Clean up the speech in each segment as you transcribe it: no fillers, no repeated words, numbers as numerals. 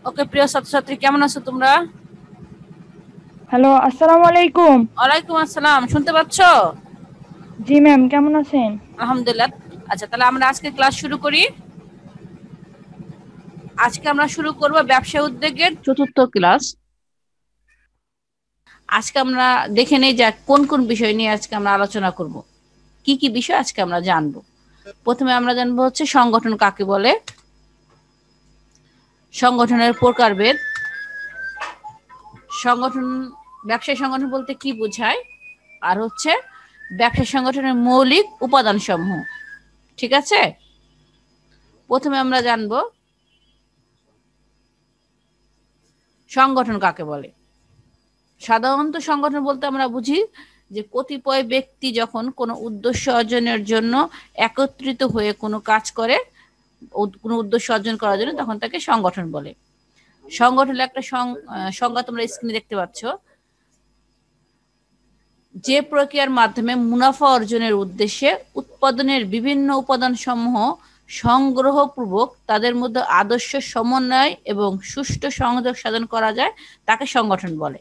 ওকে, প্রিয় ছাত্রছাত্রী, কেমন আছো তোমরা? হ্যালো, আসসালামু আলাইকুম। ওয়ালাইকুম আসসালাম। শুনতে পাচ্ছ? জি ম্যাম, কেমন আছেন? আলহামদুলিল্লাহ। আচ্ছা, তাহলে আমরা আজকে ক্লাস শুরু করি। আজকে আমরা শুরু করব ব্যবসা উদ্যোগের চতুর্থ ক্লাস। আজকে আমরা দেখে নেই যে কোন কোন বিষয় নিয়ে আজকে আমরা আলোচনা করব, কি কি বিষয় আজকে আমরা জানবো। প্রথমে আমরা জানবো হচ্ছে সংগঠন কাকে বলে, সংগঠনের প্রকারভেদ, সংগঠন, ব্যবসায়ী সংগঠন বলতে কি বোঝায়, আর হচ্ছে ব্যবসা সংগঠনের মৌলিক উপাদান সমূহ। ঠিক আছে, প্রথমে আমরা জানবো সংগঠন কাকে বলে। সাধারণত সংগঠন বলতে আমরা বুঝি যে কতিপয় ব্যক্তি যখন কোনো উদ্দেশ্য অর্জনের জন্য একত্রিত হয়ে কোনো কাজ করে, কোনো উদ্দেশ্য অর্জন করার জন্য, তখন তাকে সংগঠন বলে। সংগঠনের একটা সংজ্ঞা তোমরা স্ক্রিনে দেখতে পাচ্ছ। যে প্রক্রিয়ার মাধ্যমে মুনাফা অর্জনের উদ্দেশ্যে উৎপাদনের বিভিন্ন উপাদান সমূহ সংগ্রহপূর্বক তাদের মধ্যে আদর্শ সমন্বয় এবং সুষ্ঠু সংযোগ সাধন করা যায়, তাকে সংগঠন বলে।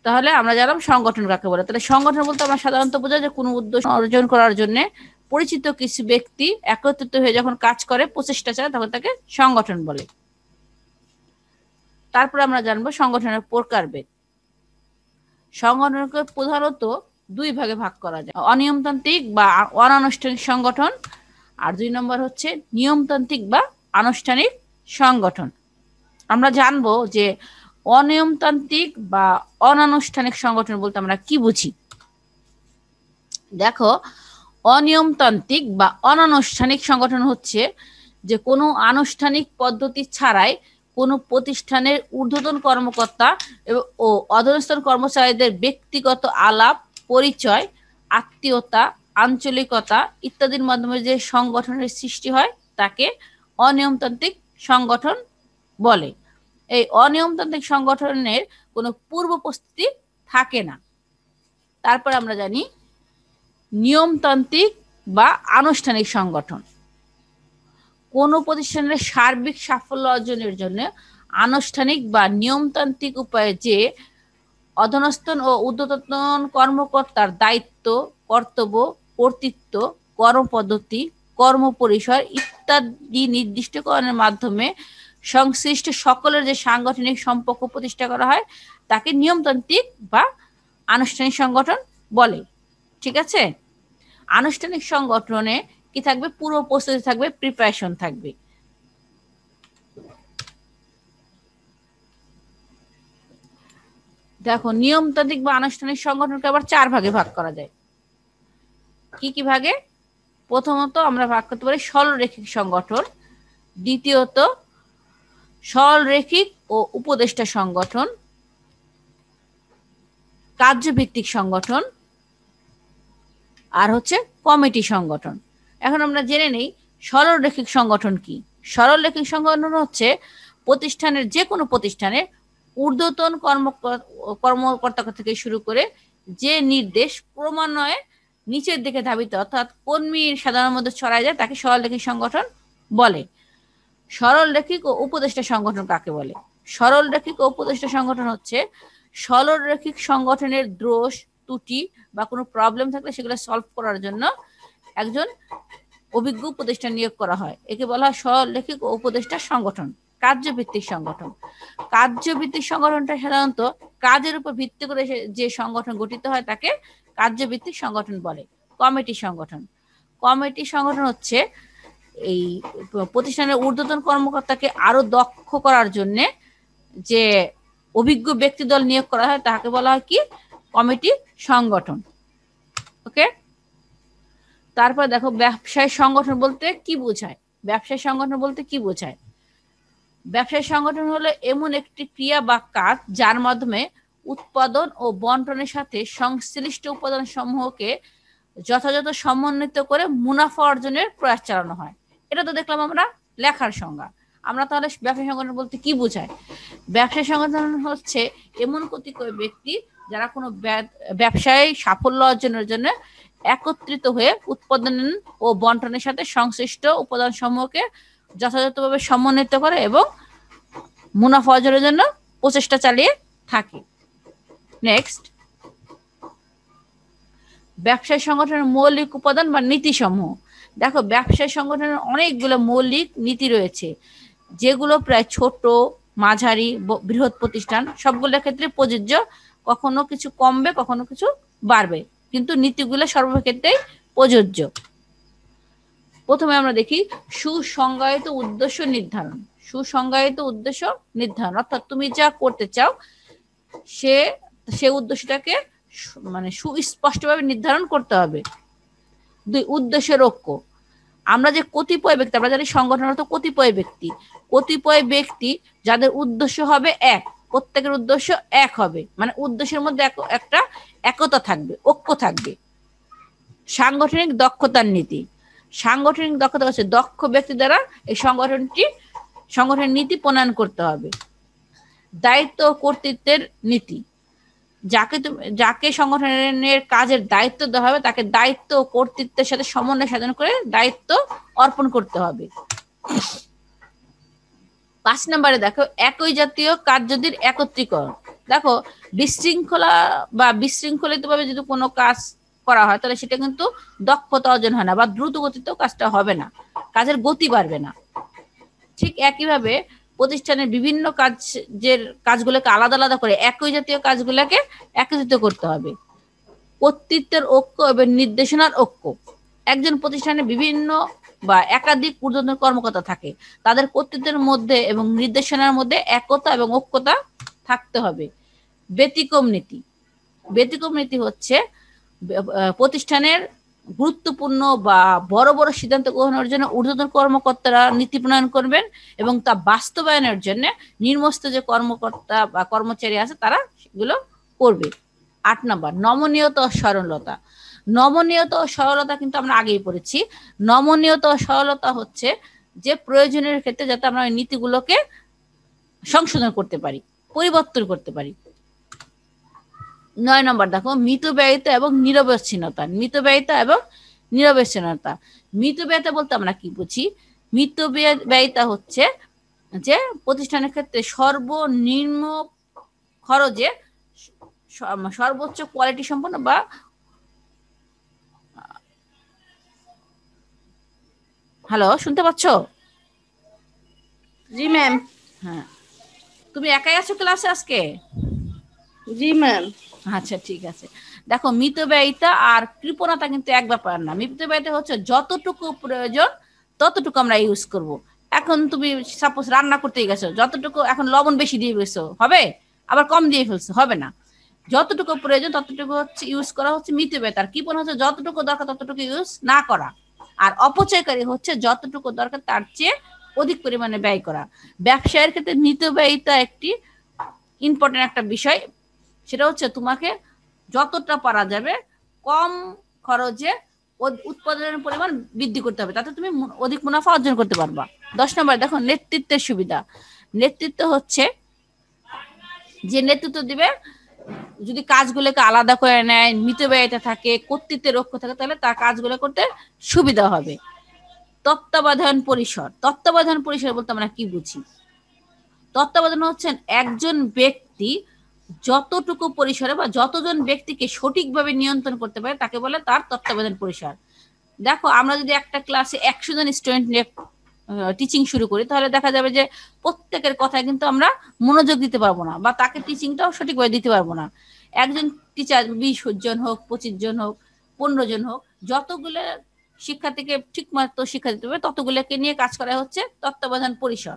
তাহলে আমরা জানলাম সংগঠন কাকে বলে। তাহলে সংগঠন বলতে আমরা সাধারণত বোঝাই যে কোনো উদ্দেশ্য অর্জন করার জন্য পরিচিত কিছু ব্যক্তি একত্রিত হয়ে যখন কাজ করে, প্রচেষ্টা চালায়, তখন তাকে সংগঠন বলে। তারপরে আমরা জানবো সংগঠনের প্রকারভেদ। সংগঠনকে প্রধানত দুই ভাগে ভাগ করা যায়, অনিয়মতান্ত্রিক বা অনানুষ্ঠানিক সংগঠন, আর 2 নম্বর হচ্ছে নিয়মতান্ত্রিক বা আনুষ্ঠানিক সংগঠন। আমরা জানবো যে অনিয়মতান্ত্রিক বা অনানুষ্ঠানিক সংগঠন বলতে আমরা কি বুঝি। দেখো, অনিয়মতান্ত্রিক বা অনানুষ্ঠানিক সংগঠন হচ্ছে যে কোনো আনুষ্ঠানিক পদ্ধতি ছাড়াই কোনো প্রতিষ্ঠানের ঊর্ধ্বতন কর্মকর্তা ও অধস্তন কর্মচারীদের ব্যক্তিগত আলাপ, পরিচয়, আত্মীয়তা, আঞ্চলিকতা ইত্যাদির মাধ্যমে যে সংগঠনের সৃষ্টি হয়, তাকে অনিয়মতান্ত্রিক সংগঠন বলে। এই অনিয়মতান্ত্রিক সংগঠনের কোনো পূর্ব প্রস্তুতি থাকে না। তারপর আমরা জানি নিয়মতান্ত্রিক বা আনুষ্ঠানিক সংগঠন। কোনো প্রতিষ্ঠানের সার্বিক সাফল্য অর্জনের জন্য আনুষ্ঠানিক বা নিয়মতান্ত্রিক উপায়ে যে অধস্তন ও ঊর্ধ্বতন কর্মকর্তার দায়িত্ব, কর্তব্য, কর্তৃত্ব, কর্মপদ্ধতি, কর্মপরিসর ইত্যাদি নির্দিষ্টকরণের মাধ্যমে সংশ্লিষ্ট সকলের যে সাংগঠনিক সম্পর্ক প্রতিষ্ঠা করা হয়, তাকে নিয়মতান্ত্রিক বা আনুষ্ঠানিক সংগঠন বলে। ঠিক আছে, আনুষ্ঠানিক সংগঠনে কি থাকবে? পূর্ব প্রস্তুতি থাকবে, প্রিপারেশন থাকবে। দেখো, নিয়মতান্ত্রিক বা আনুষ্ঠানিক সংগঠনকে আবার 4 ভাগে ভাগ করা যায়। কি কি ভাগে? প্রথমত আমরা ভাগ করতে পারি সরলরৈখিক সংগঠন, দ্বিতীয়ত সরলরৈখিক ও উপদেষ্টা সংগঠন, কার্যভিত্তিক সংগঠন, আর হচ্ছে কমিটি সংগঠন। এখন আমরা জেনে নেই সরলরৈখিক সংগঠন কি। সরলরৈখিক সংগঠন হচ্ছে প্রতিষ্ঠানের, যে কোনো প্রতিষ্ঠানের ঊর্ধ্বতন কর্মকর্তা থেকে শুরু করে যে নির্দেশ ক্রমান্বয়ে নিচের দিকে ধাবিত, অর্থাৎ কর্মীর সাধারণ মধ্যে ছড়ায় যায়, তাকে সরলরৈখিক সংগঠন বলে। সরলরৈখিক ও উপদেষ্টা সংগঠন কাকে বলে? সরলরৈখিক ও উপদেষ্টা সংগঠন হচ্ছে সরলরৈখিক সংগঠনের দোষ, ত্রুটি বা কোনো প্রবলেম থাকলে সেগুলো সলভ করার জন্য একজন অভিজ্ঞ উপদেষ্টা নিয়োগ করা হয়। একে বলা হয় সরলরৈখিক ও উপদেষ্টা সংগঠন। কার্যভিত্তিক সংগঠন, কার্যভিত্তিক সংগঠনটা সাধারণত কাজের উপর ভিত্তি করে যে সংগঠন গঠিত হয়, তাকে কার্যভিত্তিক সংগঠন বলে। কমিটি সংগঠন, কমিটি সংগঠন হচ্ছে এই প্রতিষ্ঠানের ঊর্ধ্বতন কর্মকর্তাকে আরো দক্ষ করার জন্য যে অভিজ্ঞ ব্যক্তি দল নিয়োগ করা হয়, তাকে বলা হয় কি? কমিটি সংগঠন। ওকে, তারপর দেখো ব্যবসায় সংগঠন বলতে কি বোঝায়। ব্যবসায় সংগঠন বলতে কি বোঝায়? ব্যবসায় সংগঠন হলো এমন একটি ক্রিয়া বা কাজ যার মাধ্যমে উৎপাদন ও বন্টনের সাথে সংশ্লিষ্ট উপাদান সমূহকে যথাযথ সমন্বিত করে মুনাফা অর্জনের প্রয়াস চালানো হয়। এটা তো দেখলাম আমরা লেখার সংজ্ঞা। আমরা তাহলে ব্যবসায় সংগঠন বলতে কি বোঝায়? ব্যবসায় সংগঠন হচ্ছে এমন কতিপয় ব্যক্তি যারা কোনো ব্যবসায় সাফল্য অর্জনের জন্য একত্রিত হয়ে উৎপাদন ও বন্টনের সাথে সংশ্লিষ্ট উপাদান সমূহকে যথাযথভাবে সমন্বিত করে এবং মুনাফা অর্জনের জন্য প্রচেষ্টা চালিয়ে থাকে। নেক্সট, ব্যবসায়ী সংগঠনের মৌলিক উপাদান বা নীতি সমূহ। দেখো, ব্যবসায়ী সংগঠনের অনেকগুলো মৌলিক নীতি রয়েছে, যেগুলো প্রায় ছোট, মাঝারি, বৃহৎ প্রতিষ্ঠান সবগুলোর ক্ষেত্রে প্রযোজ্য। কখনো কিছু কমবে, কখনো কিছু বাড়বে, কিন্তু নীতিগুলো সর্বক্ষেত্রেই প্রযোজ্য। প্রথমে আমরা দেখি সুসংজ্ঞায়িত উদ্দেশ্য নির্ধারণ। সুসংজ্ঞায়িত উদ্দেশ্য নির্ধারণ অর্থাৎ তুমি যা করতে চাও সে উদ্দেশ্যটাকে মানে সুস্পষ্টভাবে নির্ধারণ করতে হবে। 2, উদ্দেশ্যের ঐক্য। আমরা যে কতিপয় ব্যক্তি, আমরা জানি সংগঠন অর্থ কতিপয় ব্যক্তি, কতিপয় ব্যক্তি যাদের উদ্দেশ্য হবে এক, প্রত্যেকের উদ্দেশ্য এক হবে, মানে উদ্দেশ্যের মধ্যে একটা একতা থাকবে, ঐক্য থাকবে। সাংগঠনিক দক্ষতার নীতি। সাংগঠনিক দক্ষতা হচ্ছে দক্ষ ব্যক্তি দ্বারা এই সংগঠনের নীতি প্রণয়ন করতে হবে। দায়িত্ব ও কর্তৃত্বের নীতি। যাকে সংগঠনের কাজের দায়িত্ব দেওয়া হবে তাকে দায়িত্ব ও কর্তৃত্বের সাথে সমন্বয় সাধন করে দায়িত্ব অর্পণ করতে হবে। 5 নম্বরে দেখো, একই জাতীয় কার্যদের একত্রীকরণ। দেখো, বিশৃঙ্খলিতভাবে যদি কোনো কাজ করা হয় তাহলে সেটা কিন্তু দক্ষতা অর্জন হয় না, বা দ্রুত গতিতেও কাজটা হবে না, কাজের গতি বাড়বে না। ঠিক একইভাবে প্রতিষ্ঠানের বিভিন্ন কাজগুলোকে আলাদা আলাদা করে একই জাতীয় কাজগুলোকে একত্রিত করতে হবে। কর্তৃত্বের ঐক্য এবং নির্দেশনার ঐক্য। একজন প্রতিষ্ঠানে বিভিন্ন বা একাধিক ঊর্ধ্বতন কর্মকর্তা থাকে, তাদের কর্তৃত্বের মধ্যে এবং নির্দেশনার মধ্যে একতা এবং ঐক্যতা থাকতে হবে। ব্যতিক্রম নীতি। ব্যতিক্রম নীতি হচ্ছে প্রতিষ্ঠানের গুরুত্বপূর্ণ বা বড় বড় সিদ্ধান্ত গ্রহণের জন্য ঊর্ধ্বতন কর্মকর্তারা নীতি প্রণয়ন করবেন এবং তা বাস্তবায়নের জন্য নিম্নস্থ যে কর্মকর্তা বা কর্মচারী আছে তারা সেগুলো করবে। 8 নম্বর, নমনীয়তা ও সরলতা। নমনীয়তা ও সরলতা কিন্তু আমরা আগেই পড়েছি। নমনীয়তা ও সরলতা হচ্ছে যে প্রয়োজনের ক্ষেত্রে যাতে আমরা ওই নীতিগুলোকে সংশোধন করতে পারি, পরিবর্তন করতে পারি। 9 নম্বর দেখো, মিতব্যয়িতা এবং নিরবচ্ছিন্নতা। মিতব্যয়িতা এবং নিরবচ্ছিন্নতা। মিতব্যয়িতা বলতে আমরা কি বুঝি? মিতব্যয়িতা হচ্ছে যে প্রতিষ্ঠানের ক্ষেত্রে সর্বনিম্ন খরচে সর্বোচ্চ কোয়ালিটি সম্পন্ন বা হ্যালো, শুনতে পাচ্ছ? জি ম্যাম। হ্যাঁ, তুমি একাই আছো ক্লাসে আজকে? জি ম্যাম। আচ্ছা, ঠিক আছে। দেখো, মিতব্যয়িতা আর কৃপণতা কিন্তু এক ব্যাপার না। মিতব্যয়িতা হচ্ছে যতটুকু প্রয়োজন ততটুকু আমরা ইউজ করব। এখন তুমি সাপোজ রান্না করতে গেছো, যতটুকু এখন লবণ বেশি দিয়ে গেছো হবে, আবার কম দিয়ে ফেলছো হবে না। যতটুকু প্রয়োজন ততটুকু হচ্ছে ইউজ করা হচ্ছে মিতব্যয়িতা। আর কৃপণ হচ্ছে যতটুকু দরকার ততটুকু ইউজ না করা। আর অপচয়কারী হচ্ছে যতটুকু দরকার তার চেয়ে অধিক পরিমাণে ব্যয় করা। ব্যবসায়ের ক্ষেত্রে মিতব্যয়িতা একটি ইম্পর্টেন্ট একটা বিষয়। সেটা হচ্ছে তোমাকে যতটা পারা যাবে কম খরচে উৎপাদনের পরিমাণ বৃদ্ধি করতে হবে, তাতে তুমি অধিক মুনাফা অর্জন করতে পারবা। 10 নম্বর দেখো, নেতৃত্বের সুবিধা। নেতৃত্ব হচ্ছে যে নেতৃত্ব দিবে, যদি কাজগুলোকে আলাদা করে নেয়, মিতব্যয়িতা থাকে, কর্তৃত্বের রক্ষা থাকে, তাহলে তার কাজগুলো করতে সুবিধা হবে। তত্ত্বাবধান পরিসর। তত্ত্বাবধান পরিসর বলতে আমরা কি বুঝি? তত্ত্বাবধান হচ্ছেন একজন ব্যক্তি যতটুকু পরিসরে বা যতজন ব্যক্তিকে সঠিকভাবে নিয়ন্ত্রণ করতে পারে তাকে বলে তার তত্ত্বাবধান পরিসর। দেখো, আমরা যদি একটা ক্লাসে 100 জন স্টুডেন্ট নিয়ে টিচিং শুরু করি তাহলে দেখা যাবে যে প্রত্যেকের কথায় কিন্তু আমরা মনোযোগ দিতে পারবো না, বা তাকে টিচিংটাও সঠিকভাবে দিতে পারবো না। একজন টিচার 20 জন হোক, 25 জন হোক, 15 জন হোক, যতগুলো শিক্ষার্থীকে ঠিক মতো শিক্ষা দিতে হবে ততগুলোকে নিয়ে কাজ করা হচ্ছে তত্ত্বাবধান পরিসর।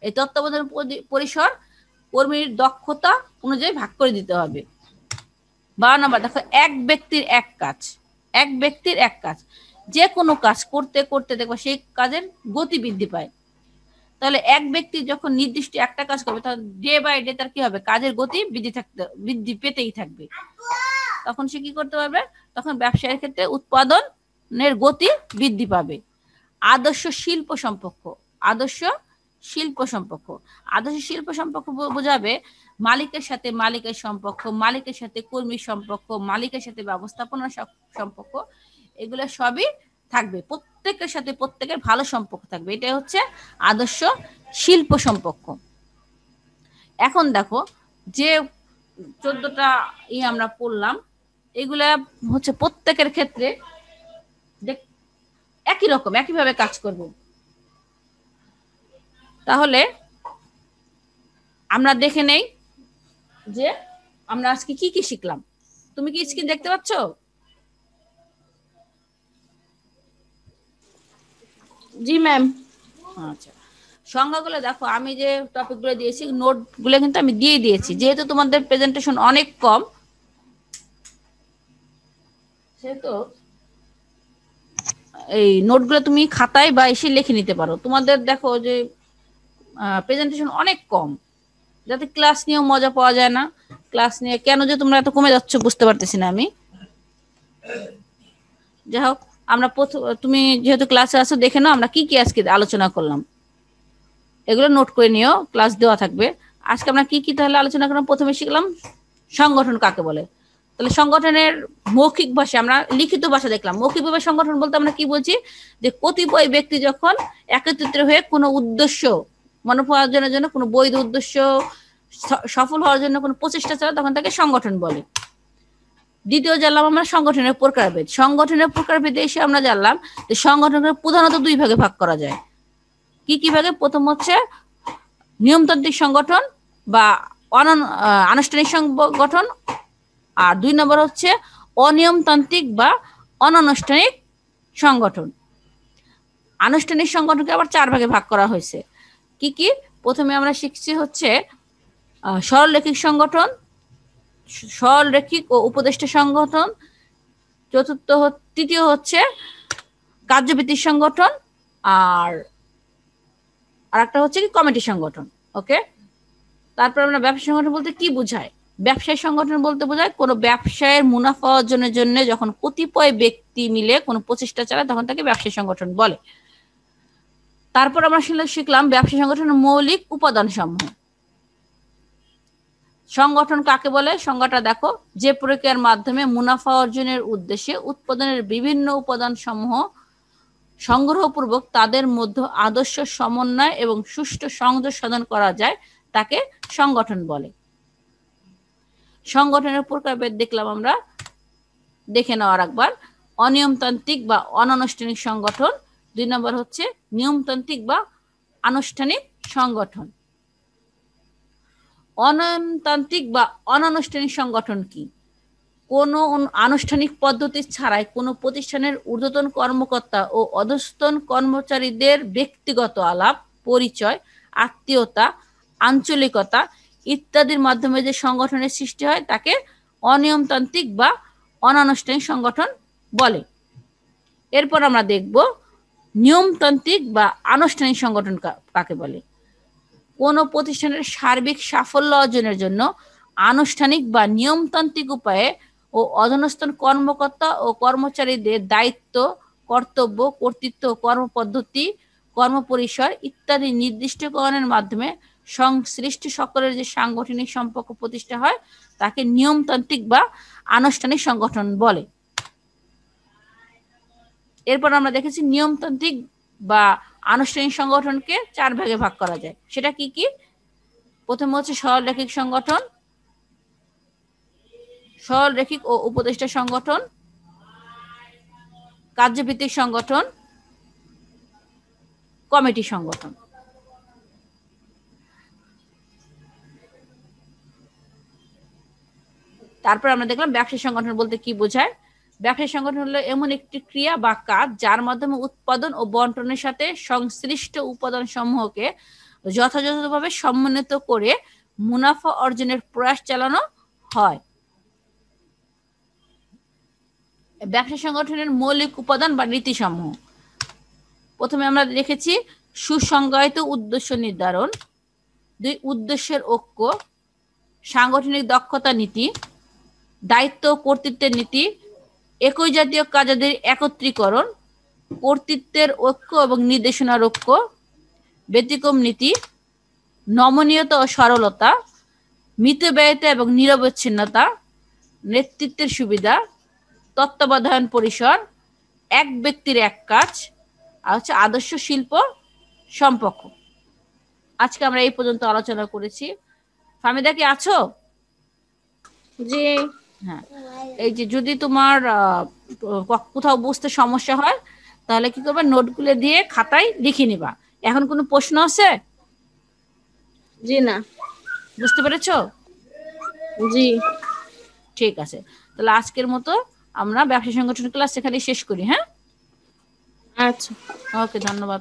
এই তত্ত্বাবধান পরিসর কর্মীর দক্ষতা অনুযায়ী ভাগ করে দিতে হবে। 12 নম্বর দেখো, এক ব্যক্তির এক কাজ। এক ব্যক্তির এক কাজ। যে কোনো কাজ করতে করতে দেখবো সেই কাজের গতি বৃদ্ধি পায়। তাহলে এক ব্যক্তি যখন নির্দিষ্ট একটা কাজ করবে তখন ডে বাই ডে তার কি হবে? কাজের গতি বৃদ্ধি পেতেই থাকবে। তখন সে কি করতে পারবে? তখন ব্যবসায়ের ক্ষেত্রে উৎপাদনের গতি বৃদ্ধি পাবে। আদর্শ শিল্প সম্পর্ক। আদর্শ শিল্প সম্পর্ক। আদর্শ শিল্প সম্পর্ক বোঝাবে মালিকের সাথে মালিকের সম্পর্ক, মালিকের সাথে কর্মীর সম্পর্ক, মালিকের সাথে ব্যবস্থাপনার সম্পর্ক। এগুলো সবই থাকবে, প্রত্যেকের সাথে প্রত্যেকের ভালো সম্পর্ক থাকবে, এটাই হচ্ছে আদর্শ শিল্প সম্পর্ক। এখন দেখো যে 14টা আমরা পড়লাম, এগুলা হচ্ছে প্রত্যেকের ক্ষেত্রে একই রকম, একইভাবে কাজ করবে। তাহলে আমরা দেখে নেই যে আমরা আজকে কি কি শিখলাম। তুমি কি স্ক্রিন দেখতে পাচ্ছ? জি ম্যাম। আচ্ছা, সংজ্ঞাগুলো দেখো, আমি যে টপিকগুলো দিয়েছি নোটগুলো কিন্তু আমি দিয়ে দিয়েছি, যেহেতু তোমাদের প্রেজেন্টেশন অনেক কম সেহেতু এই নোটগুলো তুমি খাতায় বা এসে লিখে নিতে পারো। তোমাদের দেখো যে প্রেজেন্টেশন অনেক কম, যাতে ক্লাস নিয়েও মজা পাওয়া যায় না। ক্লাস নিয়ে কেন যে তোমরা এত কমে যাচ্ছ বুঝতে পারতেছি না আমি। যাই হোক, আমরা তুমি যেহেতু ক্লাসে আসো দেখে নাও আমরা কি কি আজকে আলোচনা করলাম, এগুলো নোট করে নিও, ক্লাস দেওয়া থাকবে। আজকে আমরা কি কি তাহলে আলোচনা করলাম? প্রথমে শিখলাম সংগঠন কাকে বলে। তাহলে সংগঠনের মৌখিক ভাষা, আমরা লিখিত ভাষা দেখলাম। মৌখিক ভাবে সংগঠন বলতে আমরা কি বলছি, যে কতিপয় ব্যক্তি যখন একত্রিত হয়ে কোনো উদ্দেশ্য মনোপার্জনের জন্য, কোনো বৈধ উদ্দেশ্য সফল হওয়ার জন্য কোনো প্রচেষ্টা চালায়, তখন তাকে সংগঠন বলে। দ্বিতীয় জানলাম আমরা সংগঠনের প্রকারভেদ। সংগঠনের প্রকারভেদে এসে আমরা জানলাম যে সংগঠনকে প্রধানত দুই ভাগে ভাগ করা যায়। কি কি ভাগে? প্রথম হচ্ছে নিয়মতান্ত্রিক সংগঠন বা আনুষ্ঠানিক সংগঠন, আর 2 নম্বর হচ্ছে অনিয়মতান্ত্রিক বা অনানুষ্ঠানিক সংগঠন। আনুষ্ঠানিক সংগঠনকে আবার 4 ভাগে ভাগ করা হয়েছে। কি কি? প্রথমে আমরা শিখছি হচ্ছে সরলরৈখিক সংগঠন, সরলরৈখিক ও উপদেষ্টা সংগঠন। তৃতীয় হচ্ছে কার্যভিত্তিক সংগঠন, আর একটা হচ্ছে কি কমিটি সংগঠন। ওকে, তারপর আমরা ব্যবসা সংগঠন বলতে কি বোঝায়? ব্যবসায়ী সংগঠন বলতে বোঝায় কোনো ব্যবসায়ের মুনাফা অর্জনের জন্য যখন কতিপয় ব্যক্তি মিলে কোনো প্রচেষ্টা চালায় তখন তাকে ব্যবসায়ী সংগঠন বলে। তারপর আমরা শিখলাম ব্যবসায়ী সংগঠনের মৌলিক উপাদান সমূহ। সংগঠন কাকে বলে? সংজ্ঞাটা দেখো, যে প্রক্রিয়ার মাধ্যমে মুনাফা অর্জনের উদ্দেশ্যে উৎপাদনের বিভিন্ন উপাদান সমূহ সংগ্রহপূর্বক তাদের মধ্যে আদর্শ সমন্বয় এবং সুষ্ঠু সংযোগ সাধন করা যায় তাকে সংগঠন বলে। সংগঠনের প্রকারভেদ দেখলাম আমরা, দেখে নেওয়ার একবার। অনিয়মতান্ত্রিক বা অনানুষ্ঠানিক সংগঠন, 2 নম্বর হচ্ছে নিয়মতান্ত্রিক বা আনুষ্ঠানিক সংগঠন। অনিয়মতান্ত্রিক বা অনানুষ্ঠানিক সংগঠন কি? কোনো আনুষ্ঠানিক পদ্ধতি ছাড়াই কোনো প্রতিষ্ঠানের ঊর্ধ্বতন কর্মকর্তা ও অধস্তন কর্মচারীদের ব্যক্তিগত আলাপ, পরিচয়, আত্মীয়তা, আঞ্চলিকতা ইত্যাদির মাধ্যমে যে সংগঠনের সৃষ্টি হয় তাকে অনিয়মতান্ত্রিক বা অনানুষ্ঠানিক সংগঠন বলে। এরপর আমরা দেখব নিয়মতান্ত্রিক বা আনুষ্ঠানিক সংগঠন কাকে বলে। কোনো প্রতিষ্ঠানের সার্বিক সাফল্য অর্জনের জন্য আনুষ্ঠানিক বা নিয়মতান্ত্রিক উপায়ে ও অধস্তন কর্মকর্তা ও কর্মচারীদের দায়িত্ব, কর্তব্য, কর্তৃত্ব, কর্মপদ্ধতি, কর্মপরিসর ইত্যাদি নির্দিষ্টকরণের মাধ্যমে সংশ্লিষ্ট সকলের যে সাংগঠনিক সম্পর্ক প্রতিষ্ঠা হয় তাকে নিয়মতান্ত্রিক বা আনুষ্ঠানিক সংগঠন বলে। এরপর আমরা দেখেছি নিয়মতান্ত্রিক বা আনুষ্ঠানিক সংগঠনকে 4 ভাগে ভাগ করা যায়। সেটা কি কি? প্রথম হচ্ছে সরলরৈখিক সংগঠন, সরলরৈখিক ও উপদেষ্টা সংগঠন, কার্যভিত্তিক সংগঠন, কমিটি সংগঠন। তারপর আমরা দেখলাম ব্যবসায়ী সংগঠন বলতে কি বোঝায়। ব্যবসায়ী সংগঠন হলো এমন একটি ক্রিয়া বা কাজ যার মাধ্যমে উৎপাদন ও বন্টনের সাথে সংশ্লিষ্ট উপাদান সমূহকে যথাযথভাবে সমন্বিত করে মুনাফা অর্জনের প্রয়াস চালানো হয়। ব্যবসায়ী সংগঠনের মৌলিক উপাদান বা নীতি সমূহ। প্রথমে আমরা দেখেছি সুসংজ্ঞায়িত উদ্দেশ্য নির্ধারণ, 2 উদ্দেশ্যের ঐক্য, সাংগঠনিক দক্ষতা নীতি, দায়িত্ব কর্তৃত্বের নীতি, একই জাতীয় কাজের একত্রীকরণ, কর্তৃত্বের ঐক্য এবং নির্দেশনার ঐক্য, ব্যতিক্রম নীতি, নমনীয়তা ও সরলতা, মিতব্যয়িতা এবং নিরবচ্ছিন্নতা, নেতৃত্বের সুবিধা, তত্ত্বাবধান পরিসর, এক ব্যক্তির এক কাজ, আর হচ্ছে আদর্শ শিল্প সম্পর্ক। আজকে আমরা এই পর্যন্ত আলোচনা করেছি। ফাহমিদা কি আছো? জি। হ্যাঁ, এই যে যদি তোমার কোথাও বুঝতে সমস্যা হয় তাহলে কি করবে, নোটগুলো দিয়ে খাতায় লিখে নিবা। এখন কোনো প্রশ্ন আছে? জি না। বুঝতে পেরেছো? জি। ঠিক আছে, তাহলে আজকের মতো আমরা ব্যবসা সংগঠন ক্লাস এখানে শেষ করি। হ্যাঁ, আচ্ছা। ওকে, ধন্যবাদ।